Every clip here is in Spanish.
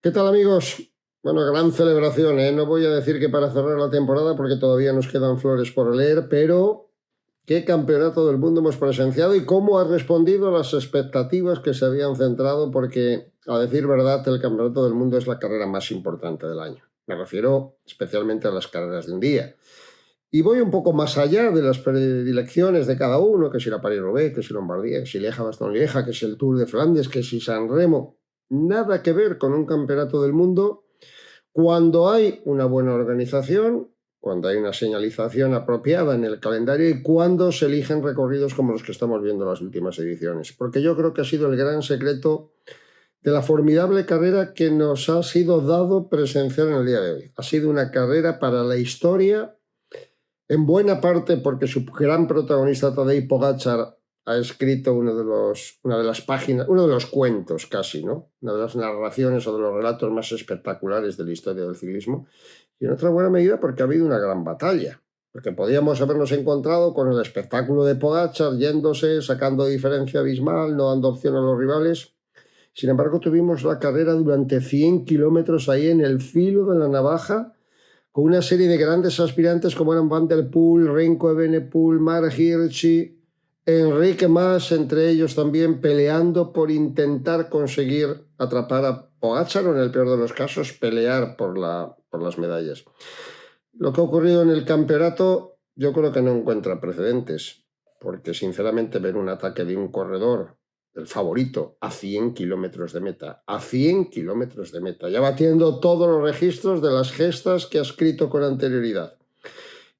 ¿Qué tal, amigos? Bueno, gran celebración, ¿eh? No voy a decir que para cerrar la temporada porque todavía nos quedan flores por leer, pero qué campeonato del mundo hemos presenciado y cómo ha respondido a las expectativas que se habían centrado, porque, a decir verdad, el campeonato del mundo es la carrera más importante del año. Me refiero especialmente a las carreras de un día. Y voy un poco más allá de las predilecciones de cada uno, que si la París-Roubaix, que si Lombardía, que si Lieja-Bastogne-Lieja, que si el Tour de Flandes, que si San Remo. Nada que ver con un campeonato del mundo cuando hay una buena organización, cuando hay una señalización apropiada en el calendario y cuando se eligen recorridos como los que estamos viendo en las últimas ediciones. Porque yo creo que ha sido el gran secreto de la formidable carrera que nos ha sido dado presenciar en el día de hoy. Ha sido una carrera para la historia, en buena parte porque su gran protagonista Tadej Pogačar ha escrito una de las páginas, uno de los cuentos casi, ¿no? Una de las narraciones o de los relatos más espectaculares de la historia del ciclismo. Y en otra buena medida porque ha habido una gran batalla. Porque podíamos habernos encontrado con el espectáculo de Pogačar yéndose, sacando diferencia abismal, no dando opción a los rivales. Sin embargo, tuvimos la carrera durante 100 kilómetros ahí en el filo de la navaja, con una serie de grandes aspirantes como eran Van der Poel, Remco Evenepoel, Mark Hirschi, Enrique Mas, entre ellos también peleando por intentar conseguir atrapar a Pogačar o, en el peor de los casos, pelear por las medallas. Lo que ha ocurrido en el campeonato yo creo que no encuentra precedentes, porque sinceramente ver un ataque de un corredor, el favorito, a 100 kilómetros de meta, a 100 kilómetros de meta, ya batiendo todos los registros de las gestas que ha escrito con anterioridad,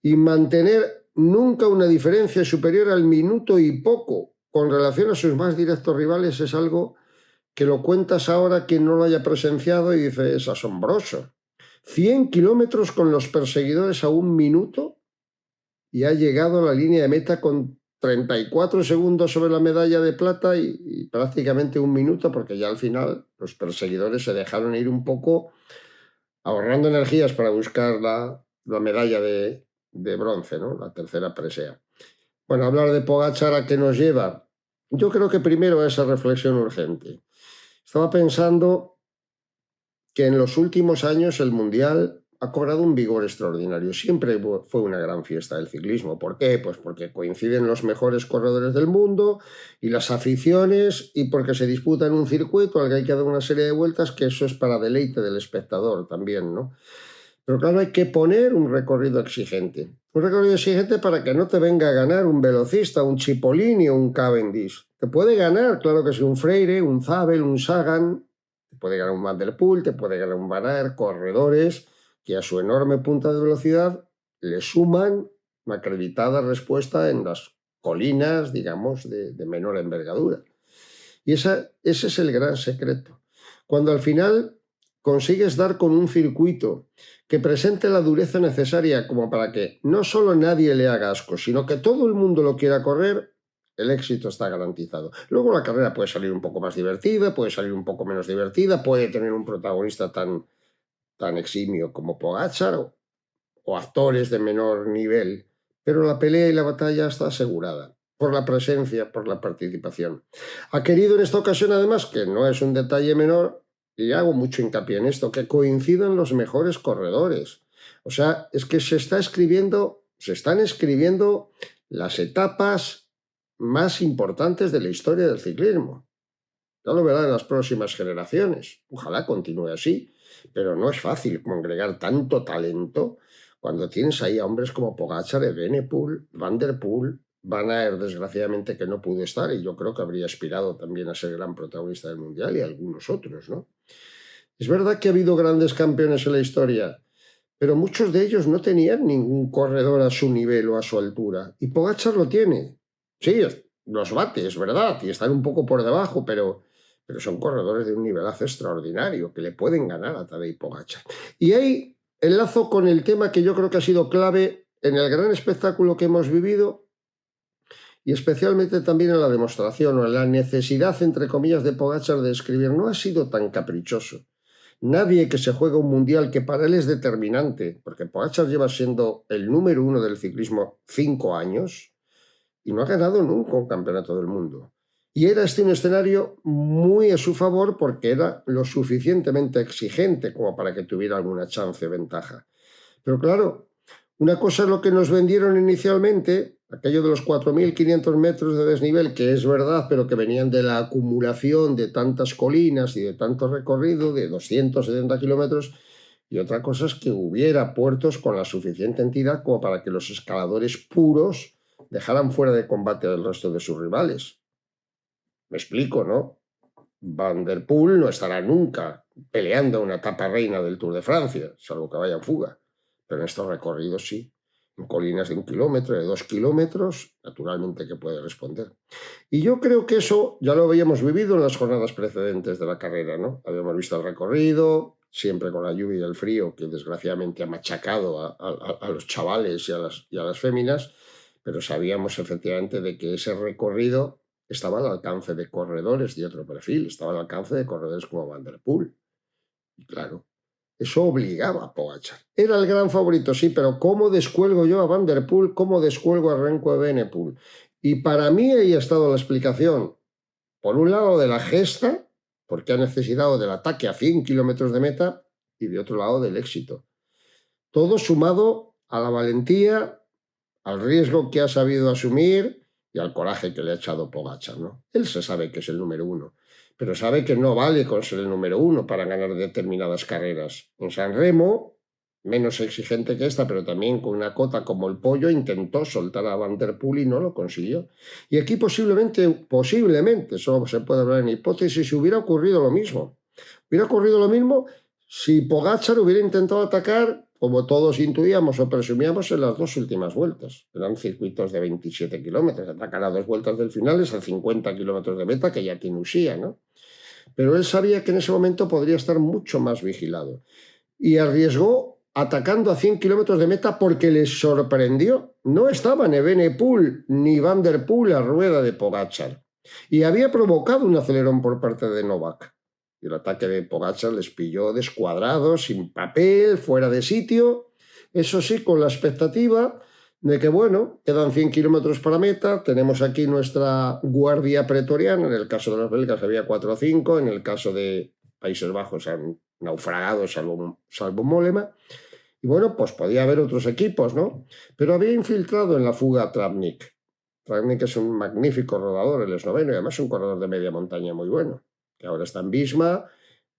y mantener nunca una diferencia superior al minuto y poco con relación a sus más directos rivales es algo que lo cuentas ahora quien no lo haya presenciado y dice, es asombroso. 100 kilómetros con los perseguidores a un minuto y ha llegado a la línea de meta con 34 segundos sobre la medalla de plata y prácticamente un minuto, porque ya al final los perseguidores se dejaron ir un poco ahorrando energías para buscar la medalla de bronce, ¿no? La tercera presea. Bueno, hablar de Pogačar, ¿a qué nos lleva? Yo creo que primero a esa reflexión urgente. Estaba pensando que en los últimos años el Mundial ha cobrado un vigor extraordinario. Siempre fue una gran fiesta del ciclismo. ¿Por qué? Pues porque coinciden los mejores corredores del mundo y las aficiones, y porque se disputa en un circuito al que hay que dar una serie de vueltas, que eso es para deleite del espectador también, ¿no? Pero claro, hay que poner un recorrido exigente. Un recorrido exigente para que no te venga a ganar un velocista, un Cipollini o un Cavendish. Te puede ganar, claro que sí, un Freire, un Zabel, un Sagan, te puede ganar un Van der Poel, te puede ganar un Van Aert, corredores que a su enorme punta de velocidad le suman una acreditada respuesta en las colinas, digamos, de menor envergadura. Y ese es el gran secreto. Cuando al final consigues dar con un circuito que presente la dureza necesaria como para que no solo nadie le haga asco, sino que todo el mundo lo quiera correr, el éxito está garantizado. Luego la carrera puede salir un poco más divertida, puede salir un poco menos divertida, puede tener un protagonista tan eximio como Pogačar o actores de menor nivel, pero la pelea y la batalla está asegurada por la presencia, por la participación. Ha querido en esta ocasión, además, que no es un detalle menor, y hago mucho hincapié en esto, que coincidan los mejores corredores. O sea, es que se están escribiendo las etapas más importantes de la historia del ciclismo. Ya lo verán en las próximas generaciones. Ojalá continúe así, pero no es fácil congregar tanto talento cuando tienes ahí a hombres como Pogačar, Evenepoel, Van der Poel, Van Aert, desgraciadamente, que no pudo estar, y yo creo que habría aspirado también a ser gran protagonista del Mundial, y algunos otros, ¿no? Es verdad que ha habido grandes campeones en la historia, pero muchos de ellos no tenían ningún corredor a su nivel o a su altura, y Pogačar lo tiene. Sí, los bate, es verdad, y están un poco por debajo, pero son corredores de un nivelazo extraordinario que le pueden ganar a Tadej Pogačar. Y ahí enlazo con el tema que yo creo que ha sido clave en el gran espectáculo que hemos vivido, y especialmente también en la demostración o en la necesidad, entre comillas, de Pogačar de escribir. No ha sido tan caprichoso. Nadie que se juega un mundial, que para él es determinante, porque Pogačar lleva siendo el número uno del ciclismo 5 años y no ha ganado nunca un campeonato del mundo. Y era un escenario muy a su favor porque era lo suficientemente exigente como para que tuviera alguna chance de ventaja. Pero claro, una cosa es lo que nos vendieron inicialmente, aquello de los 4.500 metros de desnivel, que es verdad, pero que venían de la acumulación de tantas colinas y de tanto recorrido, de 270 kilómetros, y otra cosa es que hubiera puertos con la suficiente entidad como para que los escaladores puros dejaran fuera de combate al resto de sus rivales. Me explico, ¿no? Van der Poel no estará nunca peleando una etapa reina del Tour de Francia, salvo que vaya en fuga. Pero en estos recorridos sí. En colinas de 1 kilómetro, de 2 kilómetros, naturalmente que puede responder. Y yo creo que eso ya lo habíamos vivido en las jornadas precedentes de la carrera, ¿no? Habíamos visto el recorrido, siempre con la lluvia y el frío, que desgraciadamente ha machacado a los chavales y a las féminas, pero sabíamos efectivamente de que ese recorrido estaba al alcance de corredores de otro perfil, estaba al alcance de corredores como Van der Poel. Y claro, eso obligaba a Pogačar. Era el gran favorito, sí, pero ¿cómo descuelgo yo a Van der Poel? ¿Cómo descuelgo a Remco Evenepoel? Y para mí ahí ha estado la explicación. Por un lado de la gesta, porque ha necesitado del ataque a 100 kilómetros de meta, y de otro lado del éxito. Todo sumado a la valentía, al riesgo que ha sabido asumir y al coraje que le ha echado Pogačar, ¿no? Él se sabe que es el número uno, pero sabe que no vale con ser el número uno para ganar determinadas carreras. En San Remo, menos exigente que esta, pero también con una cota como el pollo, intentó soltar a Van der Poel y no lo consiguió. Y aquí posiblemente, solo se puede hablar en hipótesis, si hubiera ocurrido lo mismo. Hubiera ocurrido lo mismo si Pogačar hubiera intentado atacar, como todos intuíamos o presumíamos, en las 2 últimas vueltas. Eran circuitos de 27 kilómetros. Atacar a 2 vueltas del final es a 50 kilómetros de meta, que ya tiene Usía, ¿no? Pero él sabía que en ese momento podría estar mucho más vigilado. Y arriesgó atacando a 100 kilómetros de meta porque les sorprendió. No estaban Evenepoel ni Van der Poel a rueda de Pogačar. Y había provocado un acelerón por parte de Novak. Y el ataque de Pogačar les pilló descuadrados, sin papel, fuera de sitio. Eso sí, con la expectativa de que, bueno, quedan 100 kilómetros para meta, tenemos aquí nuestra guardia pretoriana, en el caso de los belgas había 4 o 5, en el caso de Países Bajos han naufragado salvo Mollema, y bueno, pues podía haber otros equipos, ¿no? Pero había infiltrado en la fuga a Travnik. Travnik es un magnífico rodador, el esloveno, y además un corredor de media montaña muy bueno, que ahora está en Visma,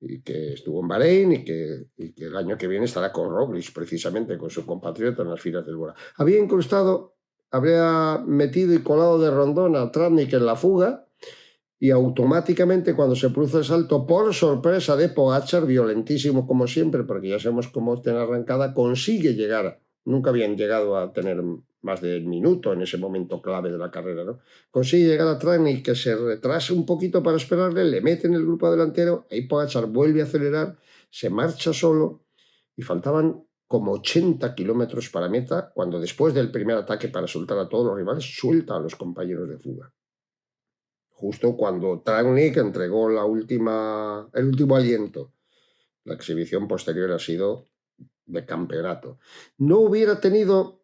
y que estuvo en Bahrein y que el año que viene estará con Roglic, precisamente con su compatriota en las filas del Bora. Habría metido y colado de rondón a Travnik en la fuga, y automáticamente cuando se produce el salto, por sorpresa de Pogačar, violentísimo como siempre, porque ya sabemos cómo tiene arrancada, consigue llegar. Nunca habían llegado a tener más de un minuto en ese momento clave de la carrera, ¿no? Consigue llegar a Travnik, que se retrasa un poquito para esperarle, le mete en el grupo delantero, ahí Pogačar vuelve a acelerar, se marcha solo y faltaban como 80 kilómetros para meta, cuando después del primer ataque para soltar a todos los rivales, suelta a los compañeros de fuga. Justo cuando Travnik entregó el último aliento. La exhibición posterior ha sido de campeonato. No hubiera tenido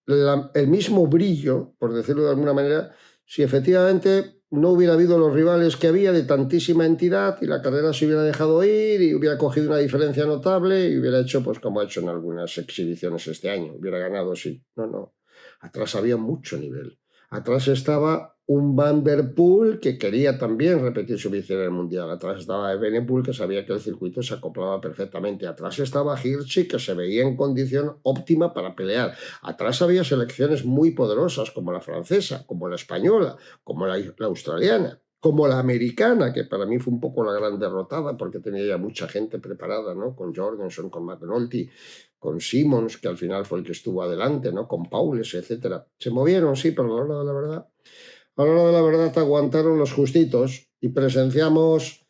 el mismo brillo, por decirlo de alguna manera, si efectivamente no hubiera habido los rivales que había de tantísima entidad y la carrera se hubiera dejado ir y hubiera cogido una diferencia notable y hubiera hecho, pues como ha hecho en algunas exhibiciones este año, hubiera ganado, sí. No. Atrás había mucho nivel. Atrás estaba un Van der Poel que quería también repetir su victoria en el Mundial. Atrás estaba Evenepoel, que sabía que el circuito se acoplaba perfectamente. Atrás estaba Hirschi, que se veía en condición óptima para pelear. Atrás había selecciones muy poderosas, como la francesa, como la española, como la australiana, como la americana, que para mí fue un poco la gran derrotada, porque tenía ya mucha gente preparada, ¿no? Con Jorgensen, con McNulty, con Simmons, que al final fue el que estuvo adelante, ¿no? Con Paules, etc. Se movieron, sí, pero a la hora de la verdad aguantaron los justitos y presenciamos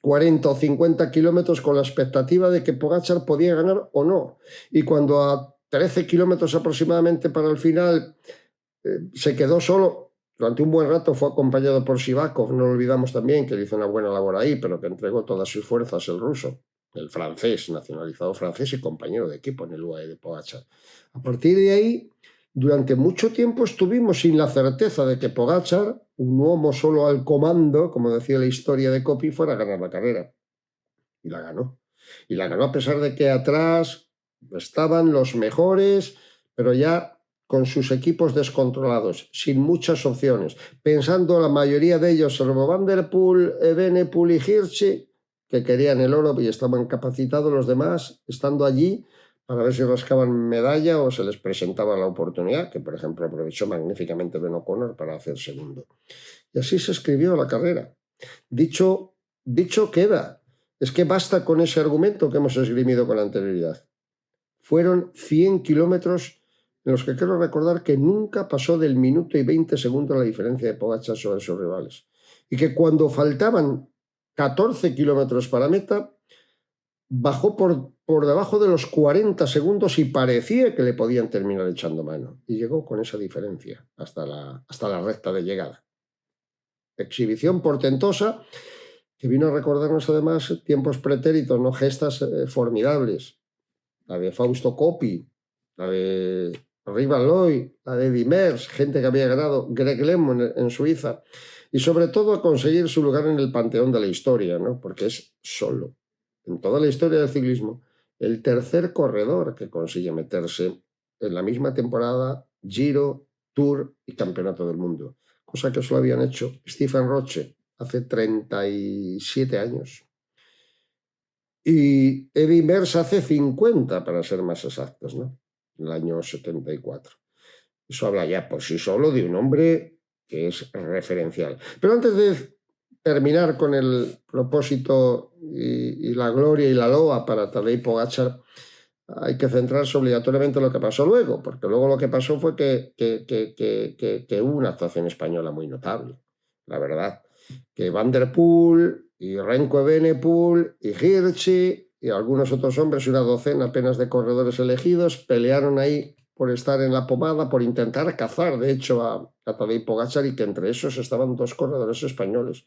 40 o 50 kilómetros con la expectativa de que Pogačar podía ganar o no. Y cuando a 13 kilómetros aproximadamente para el final se quedó solo, durante un buen rato fue acompañado por Sivakov, no lo olvidamos también, que hizo una buena labor ahí, pero que entregó todas sus fuerzas el ruso, el francés, nacionalizado francés y compañero de equipo en el UAE de Pogačar. A partir de ahí Durante mucho tiempo estuvimos sin la certeza de que Pogačar, un uomo solo al comando, como decía la historia de Coppi, fuera a ganar la carrera. Y la ganó. Y la ganó a pesar de que atrás estaban los mejores, pero ya con sus equipos descontrolados, sin muchas opciones, pensando la mayoría de ellos, salvo Van der Poel, Evenepoel y Hirschi, que querían el oro y estaban capacitados los demás, estando allí para ver si rascaban medalla o se les presentaba la oportunidad, que por ejemplo aprovechó magníficamente Ben O'Connor para hacer segundo. Y así se escribió la carrera. Dicho queda. Es que basta con ese argumento que hemos esgrimido con anterioridad. Fueron 100 kilómetros en los que quiero recordar que nunca pasó del minuto y 20 segundos la diferencia de Pogačar sobre sus rivales. Y que cuando faltaban 14 kilómetros para meta, bajó por debajo de los 40 segundos y parecía que le podían terminar echando mano. Y llegó con esa diferencia hasta la recta de llegada. Exhibición portentosa que vino a recordarnos además tiempos pretéritos, ¿no? Gestas formidables. La de Fausto Coppi, la de Rivan Looy, la de Eddy Merckx, gente que había ganado, Greg LeMond en Suiza, y sobre todo a conseguir su lugar en el panteón de la historia, ¿no? Porque es solo, en toda la historia del ciclismo, el tercer corredor que consigue meterse en la misma temporada Giro, Tour y Campeonato del Mundo, cosa que solo habían hecho Stephen Roche hace 37 años y Eddy Merckx hace 50, para ser más exactos, ¿no? En el año 74. Eso habla ya por sí solo de un hombre que es referencial. Pero antes de terminar con el propósito y la gloria y la loa para Tadej Pogačar, hay que centrarse obligatoriamente en lo que pasó luego, porque luego lo que pasó fue que hubo una actuación española muy notable, la verdad. Que Van der Poel y Remco Evenepoel y Hirschi y algunos otros hombres, una docena apenas de corredores elegidos, pelearon ahí por estar en la pomada, por intentar cazar, de hecho, a Tadej Pogačar, y que entre esos estaban dos corredores españoles.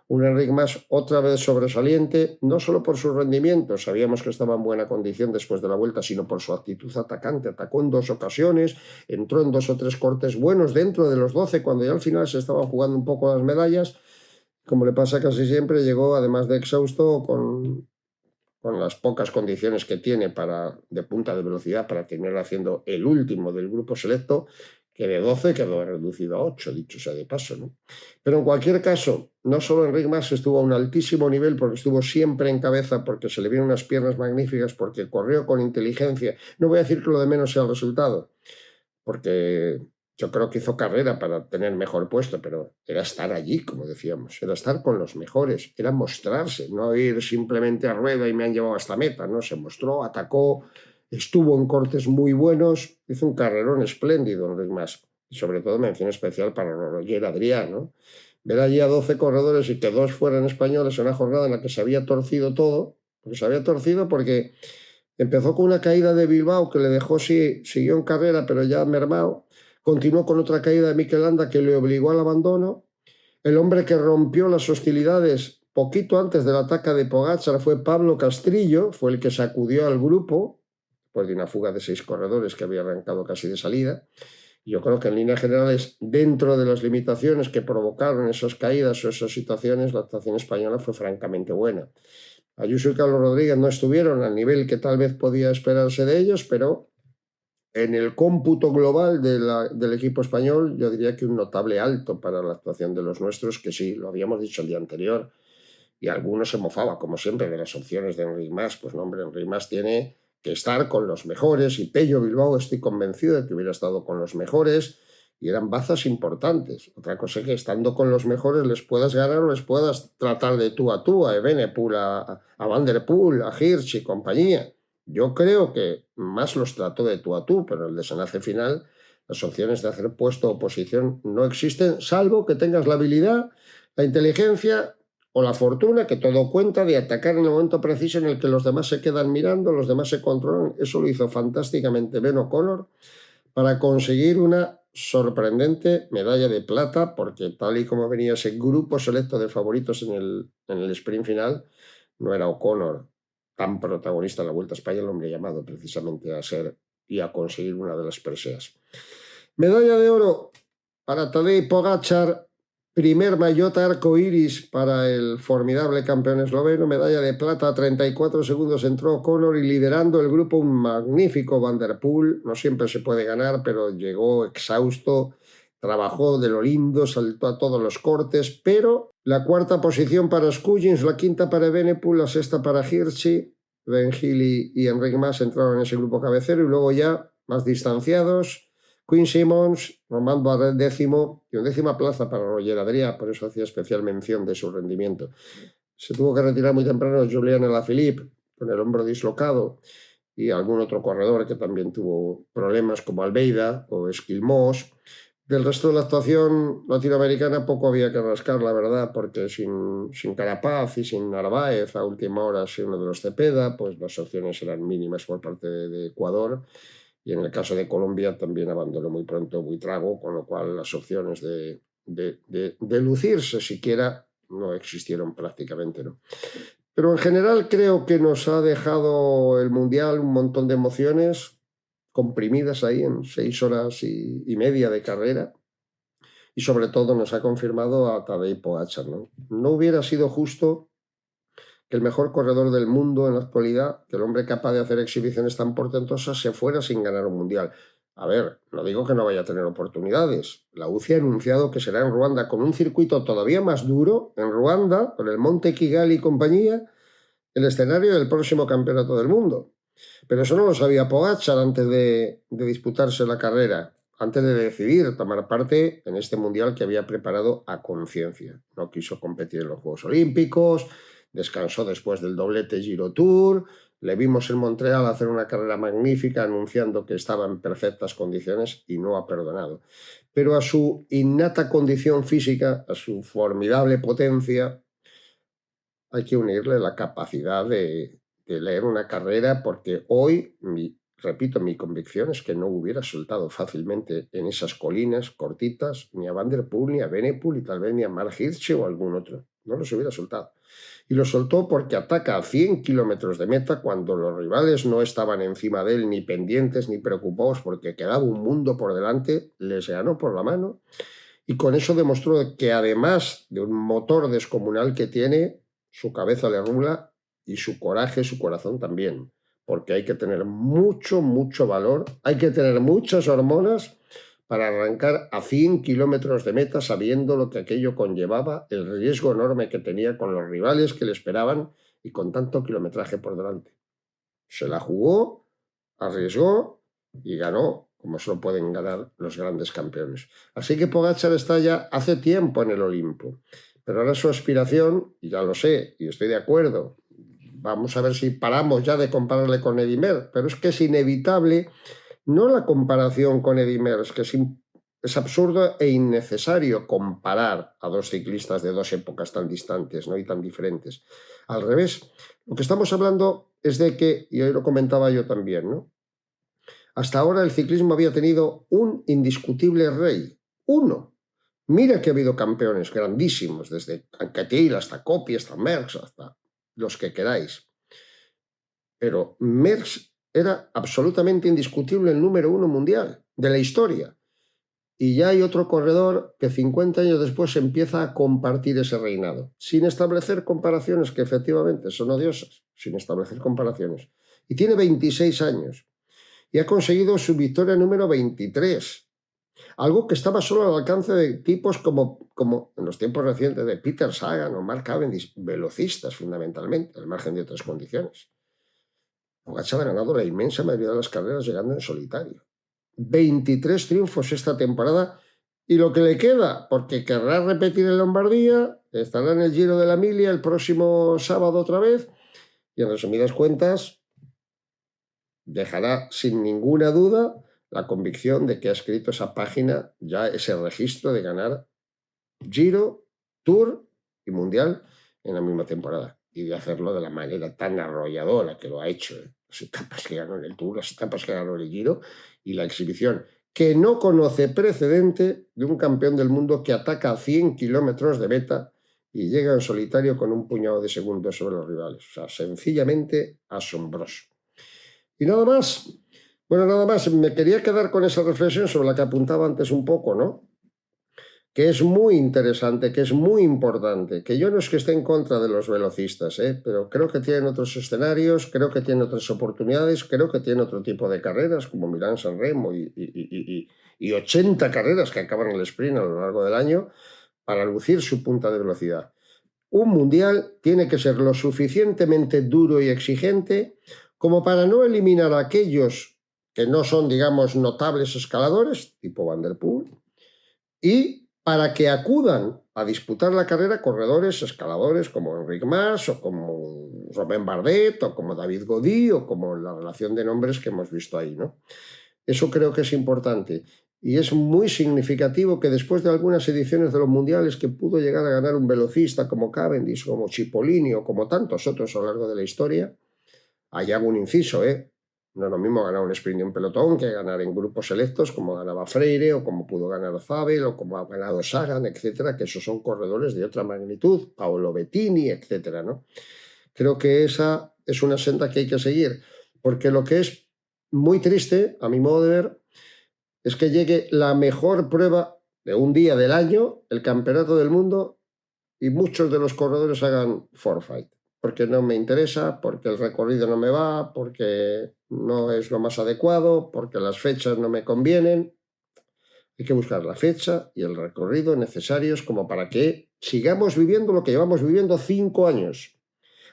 Un Enric Mas otra vez sobresaliente, no solo por su rendimiento, sabíamos que estaba en buena condición después de la vuelta, sino por su actitud atacante. Atacó en 2 ocasiones, entró en 2 o 3 cortes buenos dentro de los 12, cuando ya al final se estaban jugando un poco las medallas. Como le pasa casi siempre, llegó además de exhausto con las pocas condiciones que tiene de punta de velocidad para terminar haciendo el último del grupo selecto, que de 12 quedó reducido a 8, dicho sea de paso, ¿no? Pero en cualquier caso, no solo Enric Mas estuvo a un altísimo nivel porque estuvo siempre en cabeza, porque se le vieron unas piernas magníficas, porque corrió con inteligencia. No voy a decir que lo de menos sea el resultado, porque yo creo que hizo carrera para tener mejor puesto, pero era estar allí, como decíamos, era estar con los mejores, era mostrarse, no ir simplemente a rueda y me han llevado hasta meta, ¿no? Se mostró, atacó, estuvo en cortes muy buenos, hizo un carrerón espléndido, Enric Mas, y sobre todo mención especial para Roger Adrià, ¿no? Ver allí a 12 corredores y que 2 fueran españoles en una jornada en la que se había torcido todo, porque se había torcido porque empezó con una caída de Bilbao que le dejó, sí, siguió en carrera, pero ya mermado. Continuó con otra caída de Mikel Landa que le obligó al abandono. El hombre que rompió las hostilidades poquito antes del ataque de Pogačar fue Pablo Castrillo, fue el que sacudió al grupo, después de una fuga de 6 corredores que había arrancado casi de salida. Yo creo que en líneas generales, dentro de las limitaciones que provocaron esas caídas o esas situaciones, la actuación española fue francamente buena. Ayuso y Carlos Rodríguez no estuvieron al nivel que tal vez podía esperarse de ellos, pero en el cómputo global del equipo español yo diría que un notable alto para la actuación de los nuestros, que sí, lo habíamos dicho el día anterior, y algunos se mofaba, como siempre, de las opciones de Enric Mas. Pues no, hombre, Enric Mas tiene que estar con los mejores, y Pello Bilbao estoy convencido de que hubiera estado con los mejores, y eran bazas importantes. Otra cosa es que estando con los mejores les puedas ganar o les puedas tratar de tú, a Evenepoel, a Van der Poel, a Hirschi y compañía. Yo creo que Mas los trató de tú a tú, pero en el desenlace final las opciones de hacer puesto o posición no existen, salvo que tengas la habilidad, la inteligencia o la fortuna, que todo cuenta, de atacar en el momento preciso en el que los demás se quedan mirando, los demás se controlan. Eso lo hizo fantásticamente Ben O'Connor para conseguir una sorprendente medalla de plata, porque tal y como venía ese grupo selecto de favoritos en el sprint final, no era O'Connor tan protagonista en la Vuelta a España, el hombre llamado precisamente a ser y a conseguir una de las preseas. Medalla de oro para Tadej Pogačar, primer maillot arcoiris para el formidable campeón esloveno. Medalla de plata, 34 segundos entró O'Connor y liderando el grupo un magnífico Van der Poel. No siempre se puede ganar, pero llegó exhausto, trabajó de lo lindo, saltó a todos los cortes, pero la cuarta posición para Scuggins, la quinta para Evenepoel, la sexta para Hirschi. Ben Hill y Enric Mas entraron en ese grupo cabecero y luego ya más distanciados, Quinn Simmons, Romain Bardet décimo y undécima plaza para Roger Adrià, por eso hacía especial mención de su rendimiento. Se tuvo que retirar muy temprano Julian Alaphilippe con el hombro dislocado y algún otro corredor que también tuvo problemas como Almeida o Esquilmós. Del resto de la actuación latinoamericana poco había que rascar, la verdad, porque sin Carapaz y sin Narváez a última hora, sin uno de los Cepeda, pues las opciones eran mínimas por parte de Ecuador. Y en el caso de Colombia también abandonó muy pronto Buitrago, con lo cual las opciones de lucirse siquiera no existieron prácticamente, ¿no? Pero en general creo que nos ha dejado el Mundial un montón de emociones comprimidas ahí en 6 horas y media de carrera, y sobre todo nos ha confirmado a Tadej Pogačar, ¿no? No hubiera sido justo que el mejor corredor del mundo en la actualidad, que el hombre capaz de hacer exhibiciones tan portentosas, se fuera sin ganar un Mundial. A ver, no digo que no vaya a tener oportunidades. La UCI ha anunciado que será en Ruanda con un circuito todavía más duro, en Ruanda, con el Monte Kigali y compañía, el escenario del próximo campeonato del mundo. Pero eso no lo sabía Pogačar antes de disputarse la carrera, antes de decidir tomar parte en este Mundial que había preparado a conciencia. No quiso competir en los Juegos Olímpicos, descansó después del doblete Giro Tour, le vimos en Montreal hacer una carrera magnífica anunciando que estaba en perfectas condiciones y no ha perdonado. Pero a su innata condición física, a su formidable potencia, hay que unirle la capacidad de leer una carrera, porque hoy, repito, mi convicción es que no hubiera soltado fácilmente en esas colinas cortitas ni a Van der Poel, ni a Evenepoel, y tal vez ni a Mark Hirschi o algún otro. No los hubiera soltado. Y lo soltó porque ataca a 100 kilómetros de meta cuando los rivales no estaban encima de él, ni pendientes, ni preocupados, porque quedaba un mundo por delante, les ganó por la mano. Y con eso demostró que además de un motor descomunal que tiene, su cabeza le rula y su coraje, su corazón también, porque hay que tener mucho, mucho valor, hay que tener muchas hormonas para arrancar a 100 kilómetros de meta sabiendo lo que aquello conllevaba, el riesgo enorme que tenía con los rivales que le esperaban y con tanto kilometraje por delante. Se la jugó, arriesgó y ganó, como solo pueden ganar los grandes campeones. Así que Pogačar está ya hace tiempo en el Olimpo. Pero ahora su aspiración, y ya lo sé, y estoy de acuerdo, vamos a ver si paramos ya de compararle con Eddy Merckx, pero es que es inevitable, no la comparación con Eddy Merckx, que es absurdo e innecesario comparar a dos ciclistas de dos épocas tan distantes, ¿no? Y tan diferentes. Al revés, lo que estamos hablando es de que, y hoy lo comentaba yo también, ¿no? Hasta ahora el ciclismo había tenido un indiscutible rey, uno. Mira que ha habido campeones grandísimos, desde Anquetil hasta Coppi, hasta Merckx, hasta los que queráis. Pero Merckx era absolutamente indiscutible el número 1 mundial de la historia. Y ya hay otro corredor que 50 años después empieza a compartir ese reinado, sin establecer comparaciones que efectivamente son odiosas, sin establecer comparaciones. Y tiene 26 años. Y ha conseguido su victoria número 23. Algo que estaba solo al alcance de tipos como en los tiempos recientes de Peter Sagan o Mark Cavendish, velocistas fundamentalmente, al margen de otras condiciones. Pogačar ha ganado la inmensa mayoría de las carreras llegando en solitario. 23 triunfos esta temporada y lo que le queda, porque querrá repetir en Lombardía, estará en el Giro de la Emilia el próximo sábado otra vez y en resumidas cuentas dejará sin ninguna duda la convicción de que ha escrito esa página, ya ese registro de ganar Giro, Tour y Mundial en la misma temporada y de hacerlo de la manera tan arrolladora que lo ha hecho. Las etapas que ganó en el Tour, las etapas que ganó en el Giro y la exhibición que no conoce precedente de un campeón del mundo que ataca a 100 kilómetros de meta y llega en solitario con un puñado de segundos sobre los rivales. O sea, sencillamente asombroso. Y nada más, Bueno, nada más, me quería quedar con esa reflexión sobre la que apuntaba antes un poco, ¿no? Que es muy interesante, que es muy importante, que yo no es que esté en contra de los velocistas, pero creo que tienen otros escenarios, creo que tienen otras oportunidades, creo que tienen otro tipo de carreras, como Milán-San Remo y 80 carreras que acaban el sprint a lo largo del año, para lucir su punta de velocidad. Un mundial tiene que ser lo suficientemente duro y exigente como para no eliminar a aquellos que no son, digamos, notables escaladores, tipo Van der Poel, y para que acudan a disputar la carrera corredores, escaladores como Enric Mas o como Robin Bardet o como David Gaudy o como la relación de nombres que hemos visto ahí, ¿no? Eso creo que es importante. Y es muy significativo que después de algunas ediciones de los mundiales que pudo llegar a ganar un velocista como Cavendish, como Cipollini o como tantos otros a lo largo de la historia, ahí hago un inciso, ¿eh? No es lo mismo ganar un sprint de un pelotón que ganar en grupos selectos como ganaba Freire o como pudo ganar Zabel o como ha ganado Sagan, etcétera, que esos son corredores de otra magnitud, Paolo Bettini, etcétera, ¿no? Creo que esa es una senda que hay que seguir, porque lo que es muy triste, a mi modo de ver, es que llegue la mejor prueba de un día del año, el Campeonato del Mundo, y muchos de los corredores hagan forfeit, porque no me interesa, porque el recorrido no me va, porque no es lo más adecuado, porque las fechas no me convienen. Hay que buscar la fecha y el recorrido necesarios como para que sigamos viviendo lo que llevamos viviendo 5 años.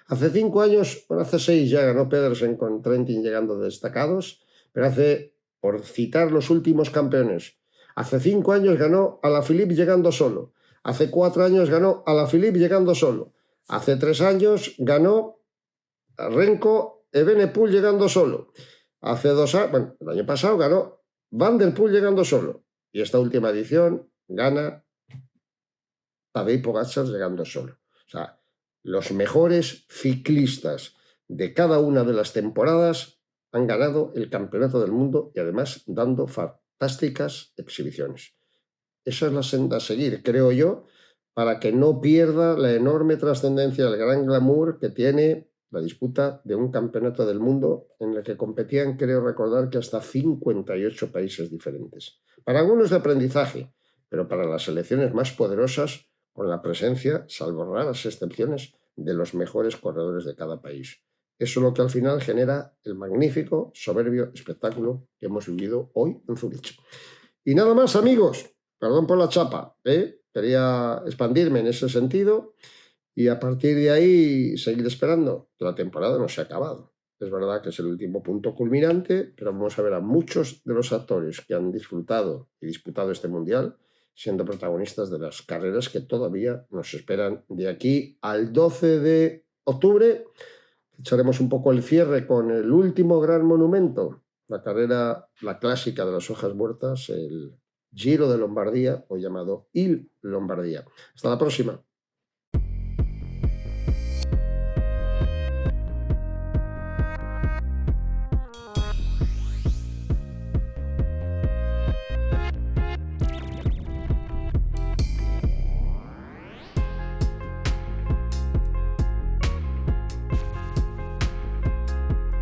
Hace 5 años, bueno, hace 6 ya ganó Pedersen con Trentin llegando destacados, pero por citar los últimos campeones, hace 5 años ganó Alaphilippe llegando solo, hace 4 años ganó Alaphilippe llegando solo, hace 3 años ganó Renko Evenepoel llegando solo, hace 2 años, bueno, el año pasado ganó Van der Poel llegando solo, y esta última edición gana Tadej Pogačar llegando solo. O sea, los mejores ciclistas de cada una de las temporadas han ganado el campeonato del mundo y además dando fantásticas exhibiciones. Esa es la senda a seguir, creo yo, para que no pierda la enorme trascendencia, el gran glamour que tiene la disputa de un campeonato del mundo en el que competían, creo recordar, que hasta 58 países diferentes. Para algunos de aprendizaje, pero para las selecciones más poderosas, con la presencia, salvo raras excepciones, de los mejores corredores de cada país. Eso es lo que al final genera el magnífico, soberbio espectáculo que hemos vivido hoy en Zurich. Y nada más, amigos. Perdón por la chapa, quería expandirme en ese sentido y a partir de ahí seguir esperando, que la temporada no se ha acabado. Es verdad que es el último punto culminante, pero vamos a ver a muchos de los actores que han disfrutado y disputado este mundial siendo protagonistas de las carreras que todavía nos esperan de aquí al 12 de octubre. Echaremos un poco el cierre con el último gran monumento, la carrera, la clásica de las hojas muertas, el Giro de Lombardía, o llamado Il Lombardía. Hasta la próxima.